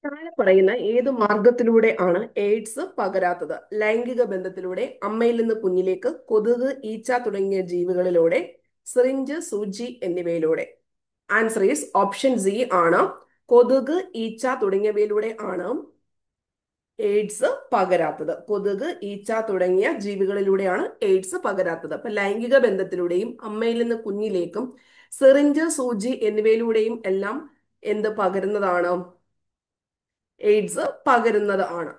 താഴെ പറയുന്ന ഏത് മാർഗത്തിലൂടെ ആണ് എയ്ഡ്സ് പകരാത്തത്? ലൈംഗിക ബന്ധത്തിലൂടെ, അമ്മയിൽ നിന്ന് കുഞ്ഞിലേക്ക്, കൊതുക്, ഈച്ച തുടങ്ങിയ ജീവികളിലൂടെ, സിറിഞ്ച്, സൂചി എന്നിവയിലൂടെ. ആൻസർ ഈസ് ഓപ്ഷൻ സി ആണ്. കൊതുക്, ഈച്ച തുടങ്ങിയവയിലൂടെ ആണ് എയ്ഡ്സ് പകരാത്തത്. കൊതുക്, ഈച്ച തുടങ്ങിയ ജീവികളിലൂടെയാണ് എയ്ഡ്സ് പകരാത്തത്. അപ്പൊ ലൈംഗിക ബന്ധത്തിലൂടെയും അമ്മയിൽ നിന്ന് കുഞ്ഞിലേക്കും സിറിഞ്ച്, സൂചി എന്നിവയിലൂടെയും എല്ലാം എന്ത് പകരുന്നതാണ്? എയ്ഡ്സ് പകരുന്നത് ആണ്.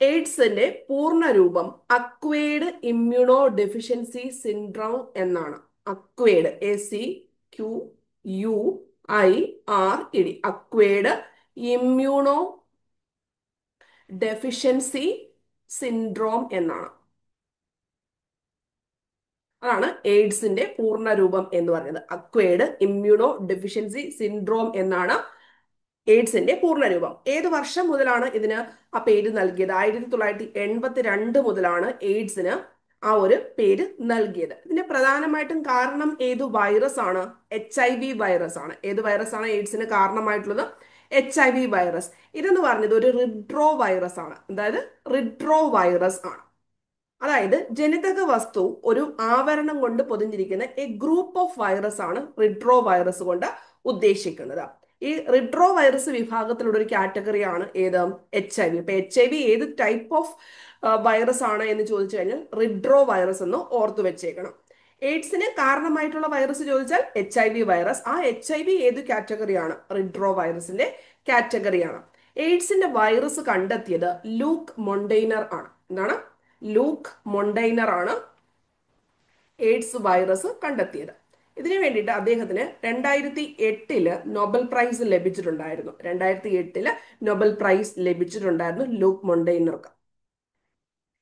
എയ്ഡ്സിന്റെ പൂർണ്ണ രൂപം അക്വേർഡ് ഇമ്മ്യൂണോ ഡെഫിഷ്യൻസി സിൻഡ്രോം എന്നാണ്. Acquired, ACQUIRED, acquired immuno deficiency syndrome എന്നാണ്. അതാണ് എയ്ഡ്സിന്റെ പൂർണ്ണ രൂപം എന്ന് പറയുന്നത്. അക്വേർഡ് ഇമ്മ്യൂണോ ഡെഫിഷ്യൻസി സിൻഡ്രോം എന്നാണ് എയ്ഡ്സിന്റെ പൂർണ്ണരൂപം. ഏത് വർഷം മുതലാണ് ഇതിന് ആ പേര് നൽകിയത്? 1982 മുതലാണ് എയ്ഡ്സിന് ആ ഒരു പേര് നൽകിയത്. ഇതിന്റെ പ്രധാനമായിട്ടും കാരണം ഏതു വൈറസ് ആണ്? HIV വൈറസ് ആണ്. ഏത് വൈറസ് ആണ് എയ്ഡ്സിന് കാരണമായിട്ടുള്ളത്? HIV virus. ഇതെന്ന് പറഞ്ഞത് ഒരു റിഡ്രോ വൈറസ് ആണ്. അതായത് റിഡ്രോ വൈറസ് ആണ്. അതായത് ജനിതക വസ്തു ഒരു ആവരണം കൊണ്ട് പൊതിഞ്ഞിരിക്കുന്ന എ ഗ്രൂപ്പ് ഓഫ് വൈറസ് ആണ് റിഡ്രോ വൈറസ് കൊണ്ട് ഉദ്ദേശിക്കുന്നത്. ഈ റിഡ്രോ വൈറസ് വിഭാഗത്തിലുള്ള ഒരു കാറ്റഗറിയാണ് ഏത്? HIV. ഇപ്പൊ HIV ഏത് ടൈപ്പ് ഓഫ് വൈറസ് ആണ് എന്ന് ചോദിച്ചു കഴിഞ്ഞാൽ റിഡ്രോ വൈറസ് എന്ന് ഓർത്തു വെച്ചേക്കണം. എയ്ഡ്സിന് കാരണമായിട്ടുള്ള വൈറസ് ചോദിച്ചാൽ HIV വൈറസ്. ആ HIV ഏത് കാറ്റഗറിയാണ്? റിഡ്രോ വൈറസിന്റെ കാറ്റഗറിയാണ്. എയ്ഡ്സിന്റെ വൈറസ് കണ്ടെത്തിയത് ലൂക്ക് മൊണ്ടെയ്നർ ആണ്. എന്താണ്? ലൂക്ക് മൊണ്ടെയ്നർ ആണ് എയ്ഡ്സ് വൈറസ് കണ്ടെത്തിയത്. ഇതിനു വേണ്ടിയിട്ട് അദ്ദേഹത്തിന് 2008 നൊബൽ പ്രൈസ് ലഭിച്ചിട്ടുണ്ടായിരുന്നു. 2008 നൊബൽ പ്രൈസ് ലഭിച്ചിട്ടുണ്ടായിരുന്നു ലൂക്ക് മൊണ്ടെയ്നർക്ക്.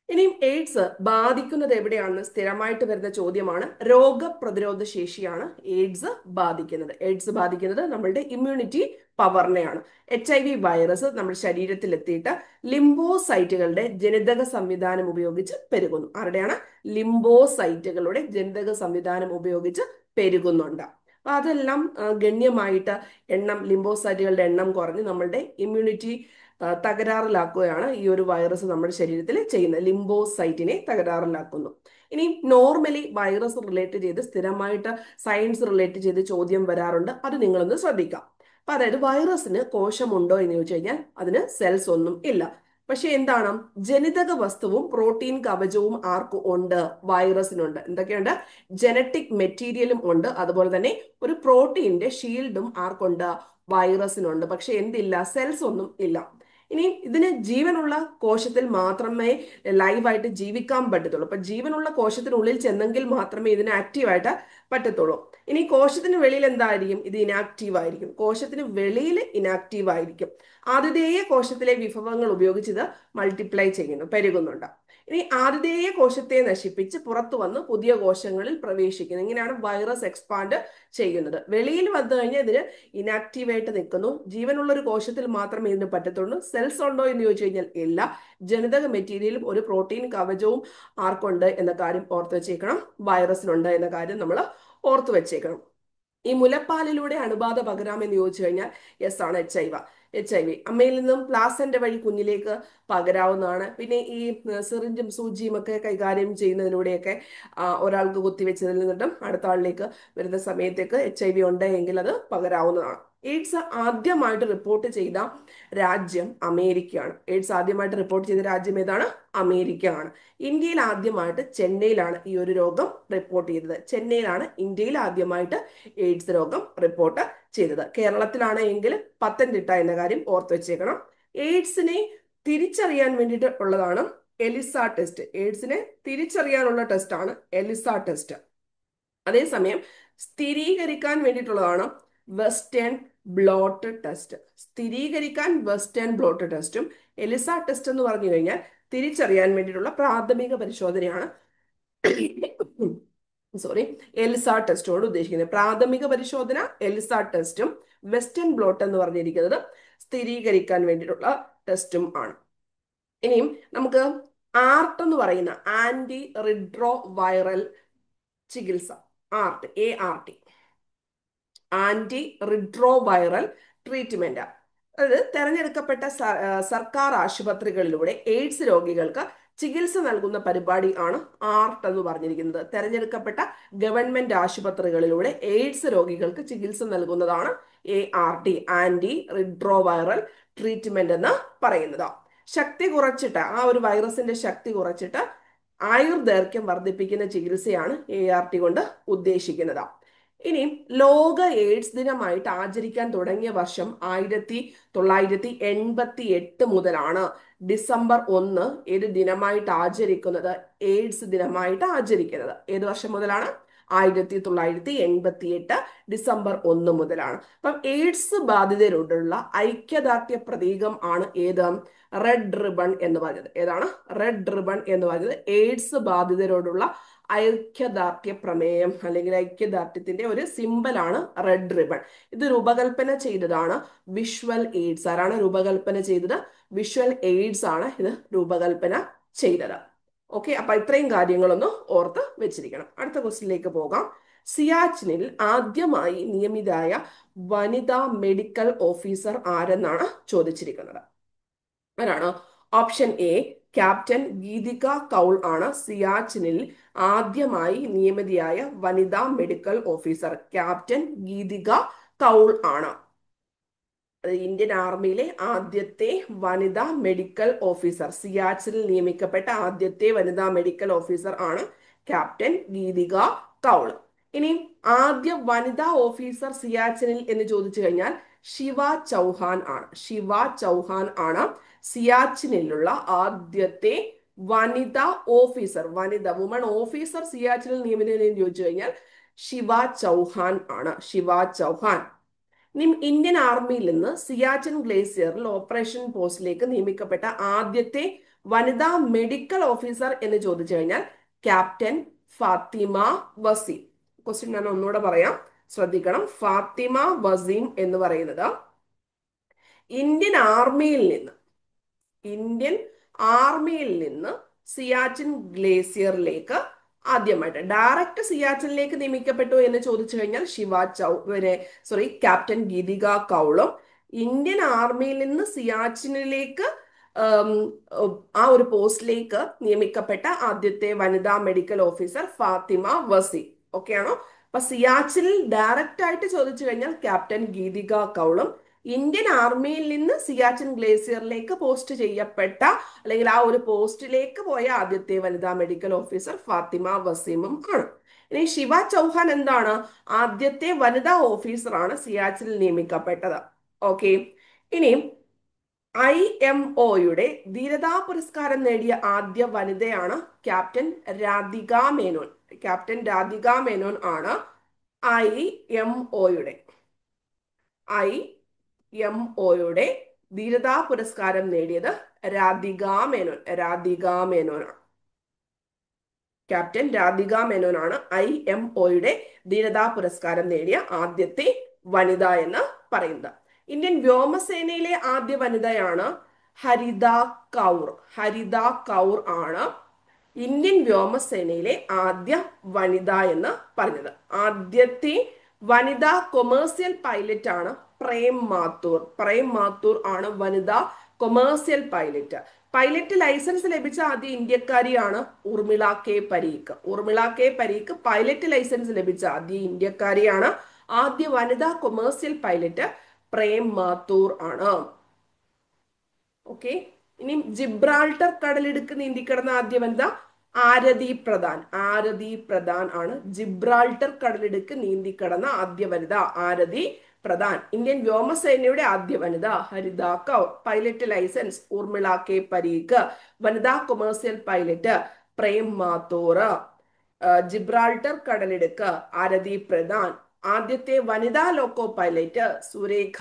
ഇനിയും എയ്ഡ്സ് ബാധിക്കുന്നത് എവിടെയാണെന്ന് സ്ഥിരമായിട്ട് വരുന്ന ചോദ്യമാണ്. രോഗപ്രതിരോധ ശേഷിയാണ് എയ്ഡ്സ് ബാധിക്കുന്നത്. എയ്ഡ്സ് ബാധിക്കുന്നത് നമ്മളുടെ ഇമ്മ്യൂണിറ്റി പവറിനെയാണ്. HIV വൈറസ് നമ്മുടെ ശരീരത്തിൽ എത്തിയിട്ട് ലിംബോസൈറ്റുകളുടെ ജനിതക സംവിധാനം ഉപയോഗിച്ച് പെരുകുന്നു. ആരുടെയാണ്? ലിംബോസൈറ്റുകളുടെ ജനിതക സംവിധാനം ഉപയോഗിച്ച് പെരുകുന്നുണ്ട്. അപ്പൊ അതെല്ലാം ഗണ്യമായിട്ട് ലിംബോസൈറ്റുകളുടെ എണ്ണം കുറഞ്ഞ് നമ്മളുടെ ഇമ്മ്യൂണിറ്റി തകരാറിലാക്കുകയാണ് ഈ ഒരു വൈറസ് നമ്മുടെ ശരീരത്തിൽ ചെയ്യുന്നത്. ലിംബോസൈറ്റിനെ തകരാറിലാക്കുന്നു. ഇനി നോർമലി വൈറസ് റിലേറ്റ് ചെയ്ത് സ്ഥിരമായിട്ട് സയൻസ് റിലേറ്റ് ചെയ്ത് ചോദ്യം വരാറുണ്ട്. അത് നിങ്ങളൊന്ന് ശ്രദ്ധിക്കാം. അപ്പൊ അതായത് വൈറസിന് കോശമുണ്ടോ എന്ന് ചോദിച്ചു കഴിഞ്ഞാൽ അതിന് സെൽസ് ഒന്നും ഇല്ല. പക്ഷെ എന്താണ്? ജനിതക വസ്തുവും പ്രോട്ടീൻ കവചവും ആർക്കും ഉണ്ട്? വൈറസിനുണ്ട്. എന്തൊക്കെയുണ്ട്? ജനറ്റിക് മെറ്റീരിയലും ഉണ്ട്. അതുപോലെ തന്നെ ഒരു പ്രോട്ടീന്റെ ഷീൽഡും ആർക്കുണ്ട്? വൈറസിനുണ്ട്. പക്ഷെ എന്തില്ല? സെൽസ് ഒന്നും ഇല്ല. ഇനി ഇതിന് ജീവനുള്ള കോശത്തിൽ മാത്രമേ ലൈവായിട്ട് ജീവിക്കാൻ പറ്റത്തുള്ളൂ. അപ്പൊ ജീവനുള്ള കോശത്തിനുള്ളിൽ ചെന്നെങ്കിൽ മാത്രമേ ഇതിന് ആക്റ്റീവായിട്ട് പറ്റത്തുള്ളൂ. ഇനി കോശത്തിന് വെളിയിൽ എന്തായിരിക്കും? ഇത് ഇനാക്റ്റീവ് ആയിരിക്കും. കോശത്തിന് വെളിയിൽ ഇനാക്റ്റീവ് ആയിരിക്കും. ആതിഥേയ കോശത്തിലെ വിഭവങ്ങൾ ഉപയോഗിച്ച് ഇത് മൾട്ടിപ്ലൈ ചെയ്യുന്നു, പെരുകുന്നുണ്ട്. ഇനി ആതിഥേയ കോശത്തെ നശിപ്പിച്ച് പുറത്തു വന്ന് പുതിയ കോശങ്ങളിൽ പ്രവേശിക്കുന്നു. ഇങ്ങനെയാണ് വൈറസ് എക്സ്പാൻഡ് ചെയ്യുന്നത്. വെളിയിൽ വന്നു കഴിഞ്ഞാൽ ഇതിന് ഇനാക്റ്റീവായിട്ട് നിൽക്കുന്നു. ജീവനുള്ള ഒരു കോശത്തിൽ മാത്രമേ ഇതിന് പറ്റത്തുള്ളൂ. സെൽസ് ഉണ്ടോ എന്ന് ചോദിച്ചു കഴിഞ്ഞാൽ ഇല്ല. ജനിതക മെറ്റീരിയലും ഒരു പ്രോട്ടീൻ കവചവും ആർക്കുണ്ട് എന്ന കാര്യം ഓർത്ത് വെച്ചേക്കണം. വൈറസിനുണ്ട് എന്ന കാര്യം നമ്മൾ ഓർത്തു വെച്ചേക്കണം. ഈ മുലപ്പാലിലൂടെ അണുബാധ പകരാമെന്ന് ചോദിച്ചു കഴിഞ്ഞാൽ യെസ് ആണ്. HIV അമ്മയിൽ നിന്നും പ്ലാസന്റ് വഴി കുഞ്ഞിലേക്ക് പകരാവുന്നതാണ്. പിന്നെ ഈ സിറിഞ്ചും സൂചിയും ഒക്കെ കൈകാര്യം ചെയ്യുന്നതിലൂടെയൊക്കെ ഒരാൾക്ക് കുത്തിവെച്ചതിൽ നിന്നിട്ടും അടുത്ത ആളിലേക്ക് വരുന്ന സമയത്തേക്ക് HIV ഉണ്ട് എങ്കിൽ അത് പകരാവുന്നതാണ്. എയ്ഡ്സ് ആദ്യമായിട്ട് റിപ്പോർട്ട് ചെയ്ത രാജ്യം അമേരിക്കയാണ്. എയ്ഡ്സ് ആദ്യമായിട്ട് റിപ്പോർട്ട് ചെയ്ത രാജ്യം ഏതാണ്? അമേരിക്ക ആണ്. ഇന്ത്യയിൽ ആദ്യമായിട്ട് ചെന്നൈയിലാണ് ഈ ഒരു രോഗം റിപ്പോർട്ട് ചെയ്തത്. ചെന്നൈയിലാണ് ഇന്ത്യയിൽ ആദ്യമായിട്ട് എയ്ഡ്സ് രോഗം റിപ്പോർട്ട് ചെയ്തത്. കേരളത്തിലാണ് എങ്കിൽ പത്തനംതിട്ട എന്ന കാര്യം ഓർത്ത് വെച്ചേക്കണം. എയ്ഡ്സിനെ തിരിച്ചറിയാൻ വേണ്ടിയിട്ട് ഉള്ളതാണ് എലിസ ടെസ്റ്റ്. എയ്ഡ്സിനെ തിരിച്ചറിയാനുള്ള ടെസ്റ്റാണ് എലിസ ടെസ്റ്റ്. അതേസമയം സ്ഥിരീകരിക്കാൻ വേണ്ടിയിട്ടുള്ളതാണ് വെസ്റ്റേൺ ബ്ലോട്ട് ടെസ്റ്റ്. സ്ഥിരീകരിക്കാൻ വെസ്റ്റേൺ ബ്ലോട്ട് ടെസ്റ്റും എലിസ ടെസ്റ്റ് എന്ന് പറഞ്ഞു കഴിഞ്ഞാൽ തിരിച്ചറിയാൻ വേണ്ടിയിട്ടുള്ള പ്രാഥമിക പരിശോധനയാണ് സോറി എലിസ ടെസ്റ്റോട് ഉദ്ദേശിക്കുന്നത്. പ്രാഥമിക പരിശോധന എലിസ ടെസ്റ്റും വെസ്റ്റേൺ ബ്ലോട്ട് എന്ന് പറഞ്ഞിരിക്കുന്നത് സ്ഥിരീകരിക്കാൻ വേണ്ടിയിട്ടുള്ള ടെസ്റ്റും ആണ്. ഇനിയും നമുക്ക് ആർട്ട് എന്ന് പറയുന്ന ആന്റി റിഡ്രോ വൈറൽ ചികിത്സ, ART, antiretroviral treatment. അതായത് തെരഞ്ഞെടുക്കപ്പെട്ട സർക്കാർ ആശുപത്രികളിലൂടെ എയ്ഡ്സ് രോഗികൾക്ക് ചികിത്സ നൽകുന്ന പരിപാടി ആണ് ആർട്ട് എന്ന് പറഞ്ഞിരിക്കുന്നത്. തെരഞ്ഞെടുക്കപ്പെട്ട ഗവൺമെന്റ് ആശുപത്രികളിലൂടെ എയ്ഡ്സ് രോഗികൾക്ക് ചികിത്സ നൽകുന്നതാണ് ART, ആന്റി റിട്രോവൈറൽ ട്രീറ്റ്മെന്റ് എന്ന് പറയുന്നത്. ശക്തി കുറച്ചിട്ട്, ആ ഒരു വൈറസിന്റെ ശക്തി കുറച്ചിട്ട് ആയുർദൈർഘ്യം വർദ്ധിപ്പിക്കുന്ന ചികിത്സയാണ് ART കൊണ്ട് ഉദ്ദേശിക്കുന്നത്. ഇനി ലോക എയ്ഡ്സ് ദിനമായിട്ട് ആചരിക്കാൻ തുടങ്ങിയ വർഷം 1988 മുതലാണ്. ഡിസംബർ 1 ഏത് ദിനമായിട്ട് ആചരിക്കുന്നത്? എയ്ഡ്സ് ദിനമായിട്ട് ആചരിക്കുന്നത്. ഏത് വർഷം മുതലാണ്? 1988 ഡിസംബർ 1 മുതലാണ്. അപ്പം എയ്ഡ്സ് ബാധിതരോടുള്ള ഐക്യദാർഢ്യ പ്രതീകം ആണ് ഏത്? റെഡ് റിബൺ എന്ന് പറഞ്ഞത്. ഏതാണ് റെഡ് റിബൺ എന്ന് പറഞ്ഞത്? എയ്ഡ്സ് ബാധിതരോടുള്ള ഐക്യദാർഢ്യ പ്രമേയം അല്ലെങ്കിൽ ഐക്യദാർഢ്യത്തിന്റെ ഒരു സിമ്പലാണ് റെഡ് റിബൺ. ഇത് രൂപകൽപ്പന ചെയ്തതാണ് വിഷ്വൽ എയ്ഡ്സ്. ആരാണ് രൂപകൽപ്പന ചെയ്തത്? വിഷ്വൽ എയ്ഡ്സ് ആണ് ഇത് രൂപകൽപ്പന ചെയ്തത്. ഓക്കെ, അപ്പൊ ഇത്രയും കാര്യങ്ങളൊന്ന് ഓർത്ത് വെച്ചിരിക്കണം. അടുത്ത ക്വസ്റ്റ്യനിലേക്ക് പോകാം. സിയാച്ചിനിൽ ആദ്യമായി നിയമിതയായ വനിതാ മെഡിക്കൽ ഓഫീസർ ആരെന്നാണ് ചോദിച്ചിരിക്കുന്നത്. ആരാണ്? Option A captain Geethika Kaul ആണ് സിയാച്ചിനിൽ ആദ്യമായി നിയമിതയായ വനിതാ medical officer. Captain Geethika Kaul ആണ് ഇന്ത്യൻ ആർമിയിലെ ആദ്യത്തെ വനിതാ മെഡിക്കൽ ഓഫീസർ. സിയാച്ചിനിൽ നിയമിക്കപ്പെട്ട ആദ്യത്തെ വനിതാ മെഡിക്കൽ ഓഫീസർ ആണ് ക്യാപ്റ്റൻ ഗീതിക കൗൾ. ഇനി ആദ്യ വനിതാ ഓഫീസർ സിയാച്ചിനിൽ എന്ന് ചോദിച്ചു കഴിഞ്ഞാൽ ശിവ ചൗഹാൻ ആണ്. ശിവ ചൗഹാൻ ആണ് സിയാച്ചിനിലുള്ള ആദ്യത്തെ വനിതാ ഓഫീസർ. വനിത വുമൺ ഓഫീസർ സിയാച്ചിനിൽ നിയമിതനെന്ന് ചോദിച്ചു കഴിഞ്ഞാൽ ശിവ ചൗഹാൻ ആണ്. ശിവ ചൗഹാൻ. ഇന്ത്യൻ ആർമിയിൽ നിന്ന് സിയാച്ചിൻ ഗ്ലേസിയറിൽ ഓപ്പറേഷൻ പോസ്റ്റിലേക്ക് നിയമിക്കപ്പെട്ട ആദ്യത്തെ വനിതാ മെഡിക്കൽ ഓഫീസർ എന്ന് ചോദിച്ചു കഴിഞ്ഞാൽ ക്യാപ്റ്റൻ ഫാത്തിമ വസീം. ക്വസ്റ്റ്യൻ ഞാൻ ഒന്നുകൂടെ പറയാം, ശ്രദ്ധിക്കണം. ഫാത്തിമ വസീം എന്ന് പറയുന്നത് ഇന്ത്യൻ ആർമിയിൽ നിന്ന് സിയാച്ചിൻ ഗ്ലേസിയറിലേക്ക് ആദ്യമായിട്ട് ഡയറക്റ്റ് സിയാച്ചിനിലേക്ക് നിയമിക്കപ്പെട്ടു എന്ന് ചോദിച്ചു കഴിഞ്ഞാൽ ക്യാപ്റ്റൻ ഗീതിക കൗളും. ഇന്ത്യൻ ആർമിയിൽ നിന്ന് സിയാച്ചിനിലേക്ക് ആ ഒരു പോസ്റ്റിലേക്ക് നിയമിക്കപ്പെട്ട ആദ്യത്തെ വനിതാ medical officer Fathima Waseem. Okay ആണോ? അപ്പൊ സിയാച്ചിനിൽ ഡയറക്റ്റ് ആയിട്ട് ചോദിച്ചു കഴിഞ്ഞാൽ ക്യാപ്റ്റൻ ഗീതിക കൗളും, ഇന്ത്യൻ ആർമിയിൽ നിന്ന് സിയാച്ചിൻ ഗ്ലേസിയറിലേക്ക് പോസ്റ്റ് ചെയ്യപ്പെട്ട അല്ലെങ്കിൽ ആ ഒരു പോസ്റ്റിലേക്ക് പോയ ആദ്യത്തെ വനിതാ മെഡിക്കൽ ഓഫീസർ ഫാത്തിമ വസീമും ആണ്. ഇനി ശിവ ചൗഹാൻ എന്താണ്? ആദ്യത്തെ വനിതാ ഓഫീസറാണ് സിയാച്ചിനിൽ നിയമിക്കപ്പെട്ടത്. ഓക്കെ, ഇനി IMOയുടെ ധീരതാ പുരസ്കാരം നേടിയ ആദ്യ വനിതയാണ് ക്യാപ്റ്റൻ രാധിക മേനോൻ. ക്യാപ്റ്റൻ രാധിക മേനോൻ ആണ് IMOയുടെ ധീരതാ പുരസ്കാരം നേടിയത്. രാധിക മേനോനാണ്. ക്യാപ്റ്റൻ രാധിക മേനോനാണ് IMOയുടെ ധീരതാ പുരസ്കാരം നേടിയ ആദ്യത്തെ വനിത എന്ന് പറയുന്നത്. ഇന്ത്യൻ വ്യോമസേനയിലെ ആദ്യ വനിതയാണ് ഹരിത കൗർ ആണ് ഇന്ത്യൻ വ്യോമസേനയിലെ ആദ്യ വനിത എന്ന് പറഞ്ഞത്. ആദ്യത്തെ വനിതാ കൊമേഴ്സ്യൽ പൈലറ്റ് ആണ് പ്രേം മാത്തൂർ ആണ് വനിതാ കൊമേഴ്സ്യൽ പൈലറ്റ്. പൈലറ്റ് ലൈസൻസ് ലഭിച്ച ആദ്യ ഇന്ത്യക്കാരിയാണ് Urmila K Pareek pilot licence ലഭിച്ച ആദ്യ ഇന്ത്യക്കാരിയാണ്. ആദ്യ വനിതാ കൊമേഴ്സ്യൽ പൈലറ്റ് പ്രേം മാത്തൂർ ആണ്. ഓക്കെ, ഇനി ജിബ്രാൾട്ടർ കടലിടുക്ക് നീന്തിക്കിടന്ന ആദ്യ വനിത ആരതി പ്രധാൻ ആണ് ജിബ്രാൾട്ടർ കടലിടുക്ക് നീന്തിക്കടന്ന ആദ്യ വനിത ആരതി പ്രധാൻ. ഇന്ത്യൻ വ്യോമസേനയുടെ ആദ്യ വനിത Haritha Kaur. Pilot licence Urmila K Parikh. വനിതാ commercial pilot Prem Mathur. Gibraltar കടലിടുക്ക് ആരതി പ്രധാൻ. ആദ്യത്തെ വനിതാ ലോക്കോ പൈലറ്റ് സുരേഖ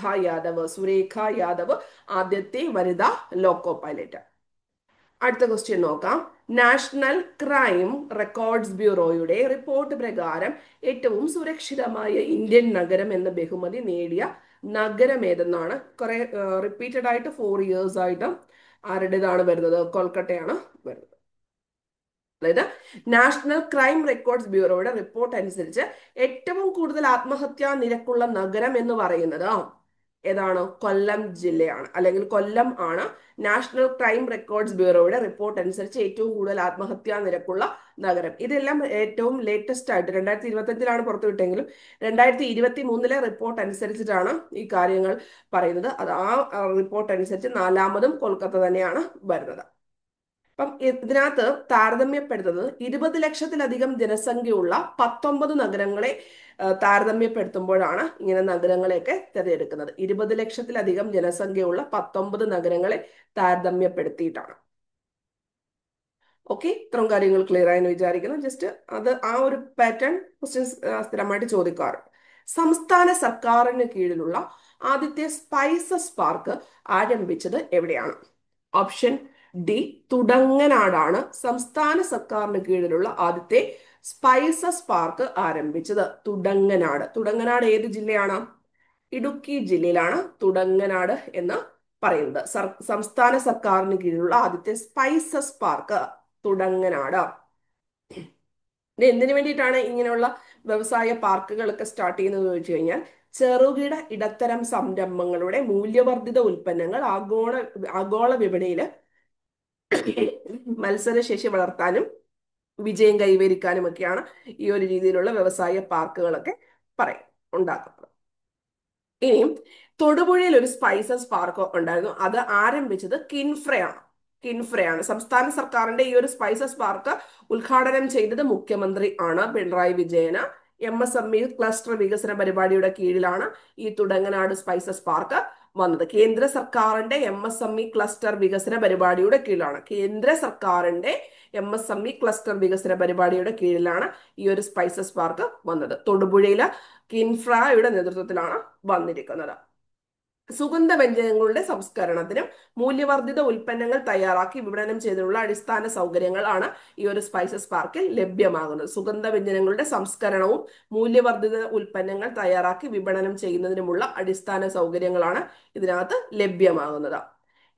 യാദവ് ആദ്യത്തെ വനിതാ ലോക്കോ പൈലറ്റ്. അടുത്ത ക്വസ്റ്റ്യൻ നോക്കാം. നാഷണൽ ക്രൈം റെക്കോർഡ്സ് ബ്യൂറോയുടെ റിപ്പോർട്ട് പ്രകാരം ഏറ്റവും സുരക്ഷിതമായ ഇന്ത്യൻ നഗരം എന്ന ബഹുമതി നേടിയ നഗരം ഏതെന്നാണ്. കുറെ റിപ്പീറ്റഡ് ആയിട്ട് 4 years ആയിട്ട് ആരുടേതാണ് വരുന്നത്? കൊൽക്കട്ടയാണ് വരുന്നത്. അതായത് നാഷണൽ ക്രൈം റെക്കോർഡ്സ് ബ്യൂറോയുടെ റിപ്പോർട്ട് അനുസരിച്ച് ഏറ്റവും കൂടുതൽ ആത്മഹത്യാ നിരക്കുള്ള നഗരം എന്ന് പറയുന്നത് ഏതാണ്? കൊല്ലം ജില്ലയാണ്, അല്ലെങ്കിൽ കൊല്ലം ആണ് നാഷണൽ ക്രൈം റെക്കോർഡ്സ് ബ്യൂറോയുടെ റിപ്പോർട്ട് അനുസരിച്ച് ഏറ്റവും കൂടുതൽ ആത്മഹത്യാ നിരക്കുള്ള നഗരം. ഇതെല്ലാം ഏറ്റവും ലേറ്റസ്റ്റ് ആയിട്ട് 2025 പുറത്തുവിട്ടെങ്കിലും 2023 റിപ്പോർട്ട് അനുസരിച്ചിട്ടാണ് ഈ കാര്യങ്ങൾ പറയുന്നത്. അത് ആ റിപ്പോർട്ട് അനുസരിച്ച് നാലാമതും കൊൽക്കത്ത തന്നെയാണ് വരുന്നത്. അപ്പം ഇതിനകത്ത് താരതമ്യപ്പെടുത്തുന്നത് 20 ലക്ഷത്തിലധികം ജനസംഖ്യയുള്ള 19 നഗരങ്ങളെ താരതമ്യപ്പെടുത്തുമ്പോഴാണ് ഇങ്ങനെ നഗരങ്ങളെയൊക്കെ തിരഞ്ഞെടുക്കുന്നത്. 20 ലക്ഷത്തിലധികം ജനസംഖ്യയുള്ള 19 നഗരങ്ങളെ താരതമ്യപ്പെടുത്തിയിട്ടാണ്. ഓക്കെ, ഇത്രയും കാര്യങ്ങൾ ക്ലിയർ ആയെന്ന് വിചാരിക്കുന്നു. ജസ്റ്റ് അത് ആ ഒരു പാറ്റേൺ ക്വസ്റ്റ്യൻസ് സ്ഥിരമായിട്ട് ചോദിക്കാറുണ്ട്. സംസ്ഥാന സർക്കാരിന് കീഴിലുള്ള ആദ്യത്തെ സ്പൈസസ് പാർക്ക് ആരംഭിച്ചത് എവിടെയാണ്? ഓപ്ഷൻ ഡി, തുടങ്ങനാടാണ് സംസ്ഥാന സർക്കാരിന് കീഴിലുള്ള ആദ്യത്തെ സ്പൈസസ് പാർക്ക് ആരംഭിച്ചത്. തുടങ്ങനാട്. തുടങ്ങനാട് ഏത് ജില്ലയാണ്? ഇടുക്കി ജില്ലയിലാണ് തുടങ്ങനാട് എന്ന് പറയുന്നത്. സംസ്ഥാന സർക്കാരിന് കീഴിലുള്ള ആദ്യത്തെ സ്പൈസസ് പാർക്ക് തുടങ്ങനാട്. ഇത് എന്തിനു വേണ്ടിയിട്ടാണ് ഇങ്ങനെയുള്ള വ്യവസായ പാർക്കുകളൊക്കെ സ്റ്റാർട്ട് ചെയ്യുന്നത് ചോദിച്ചു കഴിഞ്ഞാൽ, ചെറുകിട ഇടത്തരം സംരംഭങ്ങളുടെ മൂല്യവർദ്ധിത ഉൽപ്പന്നങ്ങൾ ആഗോള വിപണിയിൽ മത്സരശേഷി വളർത്താനും വിജയം കൈവരിക്കാനുമൊക്കെയാണ് ഈ ഒരു രീതിയിലുള്ള വ്യവസായ പാർക്കുകളൊക്കെ ഉണ്ടാക്കുന്നത്. ഇനിയും തൊടുപുഴയിൽ ഒരു സ്പൈസസ് പാർക്ക് ഉണ്ടായിരുന്നു. അത് ആരംഭിച്ചത് കിൻഫ്രയാണ്. സംസ്ഥാന സർക്കാരിന്റെ ഈ ഒരു സ്പൈസസ് പാർക്ക് ഉദ്ഘാടനം ചെയ്തത് മുഖ്യമന്ത്രി ആണ്, പിണറായി വിജയന്. MSME ക്ലസ്റ്റർ വികസന പരിപാടിയുടെ കീഴിലാണ് ഈ തുടങ്ങനാട് സ്പൈസസ് പാർക്ക് വന്നത്. കേന്ദ്ര സർക്കാരിന്റെ MSME ക്ലസ്റ്റർ വികസന പരിപാടിയുടെ കീഴിലാണ്. ഈ ഒരു സ്പൈസസ് പാർക്ക് വന്നത്. തൊടുപുഴയിലെ കിൻഫ്രയുടെ നേതൃത്വത്തിലാണ് വന്നിരിക്കുന്നത്. സുഗന്ധവ്യഞ്ജനങ്ങളുടെ സംസ്കരണത്തിനും മൂല്യവർദ്ധിത ഉൽപ്പന്നങ്ങൾ തയ്യാറാക്കി വിപണനം ചെയ്തതിനുള്ള അടിസ്ഥാന സൗകര്യങ്ങളാണ് ഈ ഒരു സ്പൈസസ് പാർക്കിൽ ലഭ്യമാകുന്നത്. സുഗന്ധവ്യഞ്ജനങ്ങളുടെ സംസ്കരണവും മൂല്യവർദ്ധിത ഉൽപ്പന്നങ്ങൾ തയ്യാറാക്കി വിപണനം ചെയ്യുന്നതിനുമുള്ള അടിസ്ഥാന സൗകര്യങ്ങളാണ് ഇതിനകത്ത് ലഭ്യമാകുന്നത്.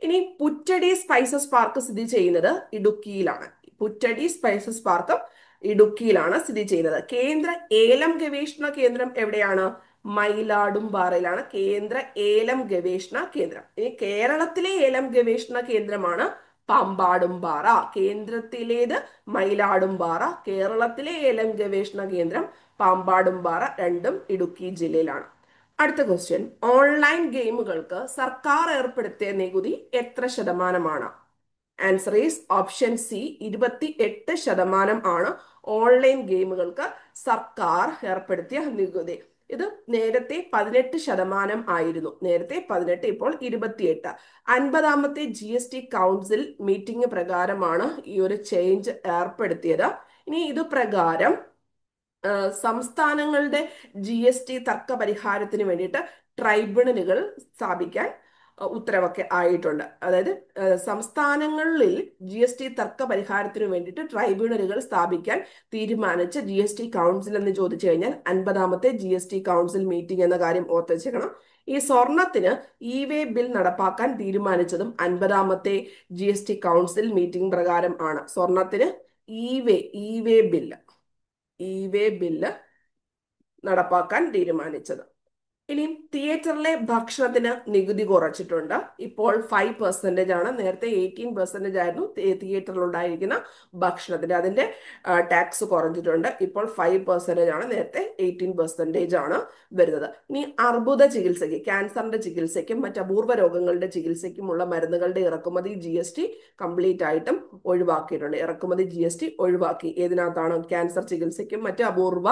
ഇനി പുറ്റടി സ്പൈസസ് പാർക്ക് സ്ഥിതി ചെയ്യുന്നത് ഇടുക്കിയിലാണ്. സ്ഥിതി ചെയ്യുന്നത്. കേന്ദ്ര ഏലം ഗവേഷണ കേന്ദ്രം എവിടെയാണ്? മയിലാടുംപാറയിലാണ് കേന്ദ്ര ഏലം ഗവേഷണ കേന്ദ്രം. ഇനി കേരളത്തിലെ ഏലം ഗവേഷണ കേന്ദ്രമാണ് പാമ്പാടുംപാറ. കേന്ദ്രത്തിലേത് മയിലാടുംപാറ, കേരളത്തിലെ ഏലം ഗവേഷണ കേന്ദ്രം പാമ്പാടുംപാറ. രണ്ടും ഇടുക്കി ജില്ലയിലാണ്. അടുത്ത ക്വസ്റ്റ്യൻ, ഓൺലൈൻ ഗെയിമുകൾക്ക് സർക്കാർ ഏർപ്പെടുത്തിയ നികുതി എത്ര ശതമാനമാണ്? ആൻസർ ഈസ് ഓപ്ഷൻ സി, 28% ആണ് ഓൺലൈൻ ഗെയിമുകൾക്ക് സർക്കാർ ഏർപ്പെടുത്തിയ നികുതി. ഇത് നേരത്തെ 18% ആയിരുന്നു. ഇപ്പോൾ 28. 50ാമത്തെ GST കൗൺസിൽ മീറ്റിംഗ് പ്രകാരമാണ് ഈ ഒരു ചേഞ്ച് ഏർപ്പെടുത്തിയത്. ഇനി ഇത് പ്രകാരം സംസ്ഥാനങ്ങളുടെ GST തർക്ക പരിഹാരത്തിന് വേണ്ടിയിട്ട് ട്രൈബ്യൂണലുകൾ സ്ഥാപിക്കാൻ ഉത്തരവൊക്കെ ആയിട്ടുണ്ട്. അതായത് സംസ്ഥാനങ്ങളിൽ GST തർക്ക പരിഹാരത്തിന് വേണ്ടിയിട്ട് ട്രൈബ്യൂണലുകൾ സ്ഥാപിക്കാൻ തീരുമാനിച്ച GST കൗൺസിൽ എന്ന് ചോദിച്ചു കഴിഞ്ഞാൽ 50ാമത്തെ GST കൗൺസിൽ മീറ്റിംഗ് എന്ന കാര്യം ഓർത്ത് വെച്ചേക്കണം. ഈ സ്വർണത്തിന് വേ ബിൽ നടപ്പാക്കാൻ തീരുമാനിച്ചതും 50ാമത്തെ GST കൗൺസിൽ മീറ്റിംഗ് പ്രകാരം ആണ്. സ്വർണത്തിന് ഇ വേ ബില്ല് നടപ്പാക്കാൻ തീരുമാനിച്ചത്. ഇനി തിയേറ്ററിലെ ഭക്ഷണത്തിന് നികുതി കുറച്ചിട്ടുണ്ട്. ഇപ്പോൾ 5% ആണ്. നേരത്തെ 18% ആയിരുന്നു തിയേറ്ററിൽ ഉണ്ടായിരിക്കുന്ന ഭക്ഷണത്തിന്. അതിന്റെ ടാക്സ് കുറഞ്ഞിട്ടുണ്ട്. ഇപ്പോൾ 5% ആണ്. നേരത്തെ 18% ആണ് വരുന്നത്. ഇനി അർബുദ ചികിത്സയ്ക്ക്, ക്യാൻസറിന്റെ ചികിത്സയ്ക്കും മറ്റ് അപൂർവ രോഗങ്ങളുടെ ചികിത്സയ്ക്കുമുള്ള മരുന്നുകളുടെ ഇറക്കുമതി GST കംപ്ലീറ്റ് ആയിട്ടും ഒഴിവാക്കിയിട്ടുണ്ട്. ഇറക്കുമതി GST ഒഴിവാക്കി. ഏതിനകത്താണ്? ക്യാൻസർ ചികിത്സയ്ക്കും മറ്റ് അപൂർവ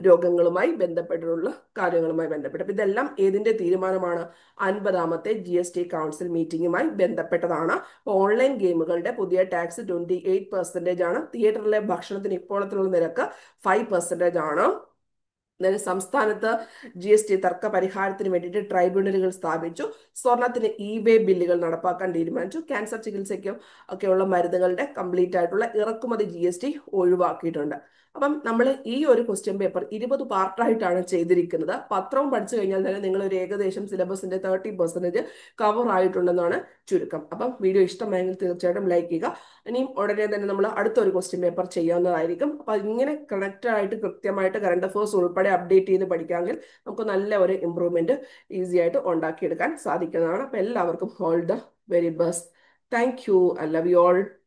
രോഗങ്ങളുമായി ബന്ധപ്പെട്ടുള്ള കാര്യങ്ങളുമായി ബന്ധപ്പെട്ട്. ഇതെല്ലാം ഏതിന്റെ തീരുമാനമാണ്? 50ാമത്തെ GST കൗൺസിൽ മീറ്റിംഗുമായി ബന്ധപ്പെട്ടതാണ്. ഓൺലൈൻ ഗെയിമുകളുടെ പുതിയ ടാക്സ് 28% ആണ്. തിയേറ്ററിലെ ഭക്ഷണത്തിന് ഇപ്പോഴത്തുള്ള നിരക്ക് 5% ആണ്. സംസ്ഥാനത്ത് GST തർക്ക പരിഹാരത്തിന് വേണ്ടിയിട്ട് ട്രൈബ്യൂണലുകൾ സ്ഥാപിച്ചു. സ്വർണത്തിന് വേ ബില്ലുകൾ നടപ്പാക്കാൻ തീരുമാനിച്ചു. ക്യാൻസർ ചികിത്സയ്ക്കും ഒക്കെയുള്ള മരുന്നുകളുടെ കംപ്ലീറ്റ് ആയിട്ടുള്ള ഇറക്കുമതി GST ഒഴിവാക്കിയിട്ടുണ്ട്. അപ്പം നമ്മൾ ഈ ഒരു ക്വസ്റ്റ്യൻ പേപ്പർ 20 പാർട്ടായിട്ടാണ് ചെയ്തിരിക്കുന്നത്. പത്രവും പഠിച്ചു കഴിഞ്ഞാൽ തന്നെ നിങ്ങൾ ഒരു ഏകദേശം സിലബസിന്റെ 30% കവർ ആയിട്ടുണ്ടെന്നാണ് ചുരുക്കം. അപ്പം വീഡിയോ ഇഷ്ടമായെങ്കിൽ തീർച്ചയായിട്ടും ലൈക്ക് ചെയ്യുക. ഇനിയും ഉടനെ തന്നെ നമ്മൾ അടുത്തൊരു ക്വസ്റ്റ്യൻ പേപ്പർ ചെയ്യാവുന്നതായിരിക്കും. അപ്പൊ ഇങ്ങനെ കണക്റ്റഡ് ആയിട്ട് കൃത്യമായിട്ട് കറണ്ട് അഫേഴ്സ് ഉൾപ്പെടെ കൂടെ അപ്ഡേറ്റ് ചെയ്ത് പഠിക്കാമെങ്കിൽ നമുക്ക് നല്ല ഒരു ഇമ്പ്രൂവ്മെന്റ് ഈസി ആയിട്ട് ഉണ്ടാക്കിയെടുക്കാൻ സാധിക്കുന്നതാണ്. അപ്പൊ എല്ലാവർക്കും all the very best. Thank you. I love you all.